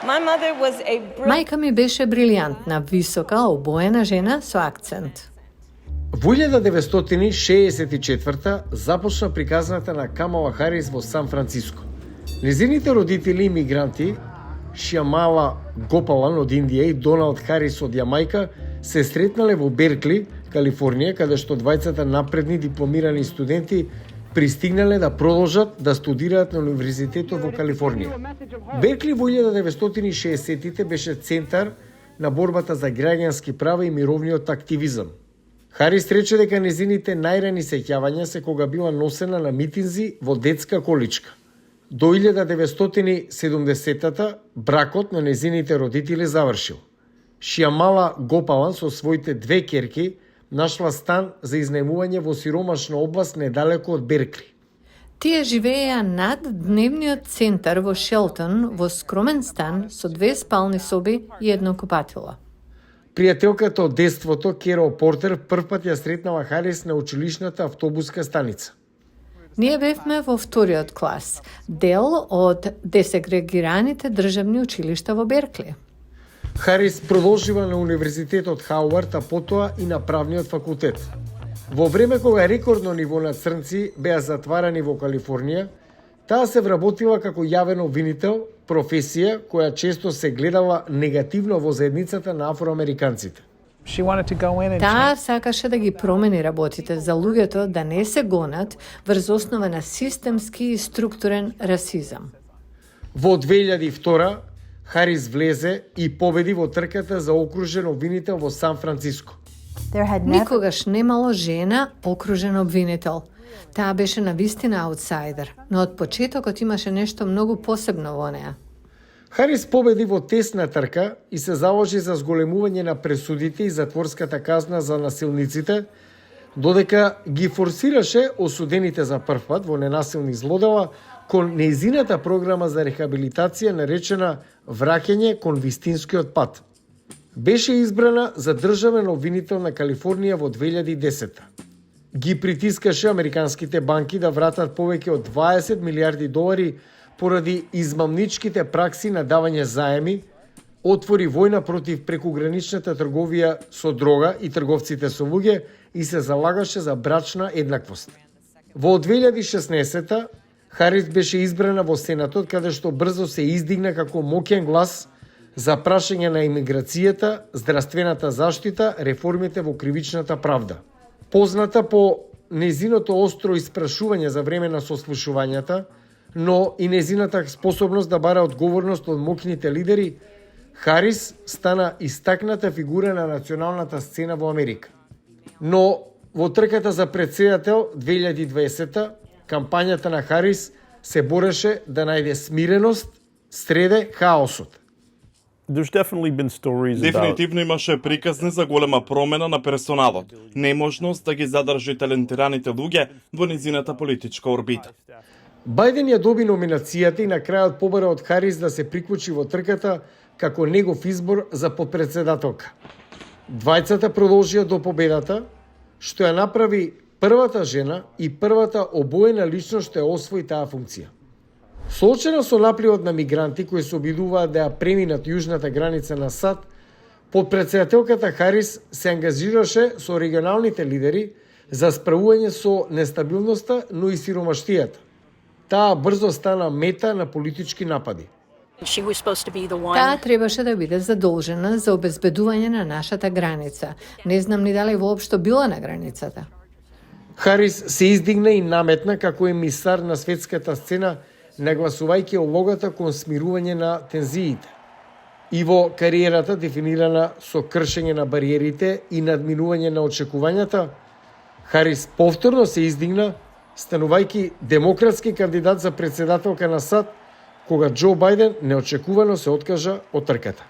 Мајка ми беше брилјантна, висока, обоена жена со акцент. Во 1964 започна приказната на Камала Харис во Сан Франциско. Незините родители имигранти, Шиамала Гопалан од Индија и Доналд Харис од Јамајка, се сретнале во Беркли, Калифорнија, каде што двајцата напредни дипломирани студенти пристигнале да продолжат да студираат на Универзитетот во Калифорнија. Беркли во 1960-тите беше центар на борбата за граѓански права и мировниот активизам. Харис рече дека незините најрани сеќавања се кога била носена на митинзи во детска количка. До 1970-та бракот на незините родители завршил. Шиамала Гопалан со своите две ќерки нашла стан за изнајмување во сиромашна област недалеку од Беркли. Тие живееја над дневниот центар во Шелтон во скромен стан со 2 спални соби и едно купатило. Пријателката од детството, Керол Портер, првпат ја сретнала Харис на училишната автобуска станица. Ние бевме во вториот клас, дел од десегрегираните државни училишта во Беркли. Харис продолжива на Универзитетот Хауард, а потоа и на правниот факултет. Во време кога рекордно ниво на црнци беа затварани во Калифорнија, таа се вработила како јавен обвинител, професија која често се гледала негативно во заедницата на афроамериканците. Таа сакаше да ги промени работите за луѓето да не се гонат врз основа на системски и структурен расизам. Во 2002 Харис влезе и победи во трката за окружен обвинител во Сан Франциско. Никогаш немало жена окружен обвинител. Таа беше навистина аутсайдер, но од почетокот имаше нешто многу посебно во неа. Харис победи во тесна трка и се заложи за зголемување на пресудите и затворската казна за насилниците, додека ги форсираше осудените за првпат во ненасилни злодела кон нејзината програма за рехабилитација наречена Враќање кон вистинскиот пат. Беше избрана за државен обвинител на Калифорнија во 2010. Ги притискаше американските банки да вратат повеќе од 20 милиарди долари поради измамничките пракси на давање заеми, отвори војна против прекуграничната трговија со дрога и трговците со луѓе и се залагаше за брачна еднаквост. Во 2016 Харис беше избрана во Сенатот, каде што брзо се издигна како моќен глас за прашање на имиграцијата, здравствената заштита, реформите во кривичната правда. Позната по незиното остро испрашување за време на сослушувањата, но и незината способност да бара одговорност од моќните лидери, Харис стана истакната фигура на националната сцена во Америка. Но во трката за претседател 2020 кампањата на Харис се бореше да најде смиреност среде хаосот. Дефинитивно имаше приказни за голема промена на персоналот, неможност да ги задржи талентираните луѓе во низината политичка орбита. Бајден ја доби номинацијата и на крајот побара од Харис да се приклучи во трката како негов избор за подпредседателка. Двајцата продолжија до победата, што ја направи првата жена и првата обоена личност што ја освои таа функција. Соочена со напливот на мигранти кои се обидуваат да ја преминат јужната граница на САД, подпредседателката Харис се ангажираше со регионалните лидери за справување со нестабилноста, но и сиромаштијата. Таа брзо стана мета на политички напади. Таа требаше да биде задолжена за обезбедување на нашата граница. Не знам ни дали воопшто била на границата. Харис се издигна и наметна како емисар на светската сцена, нагласувајќи улогата кон смирување на тензиите. И во кариерата дефинирана со кршење на бариерите и надминување на очекувањата, Харис повторно се издигна, станувајќи демократски кандидат за председателка на САД, кога Џо Бајден неочекувано се откажа од трката.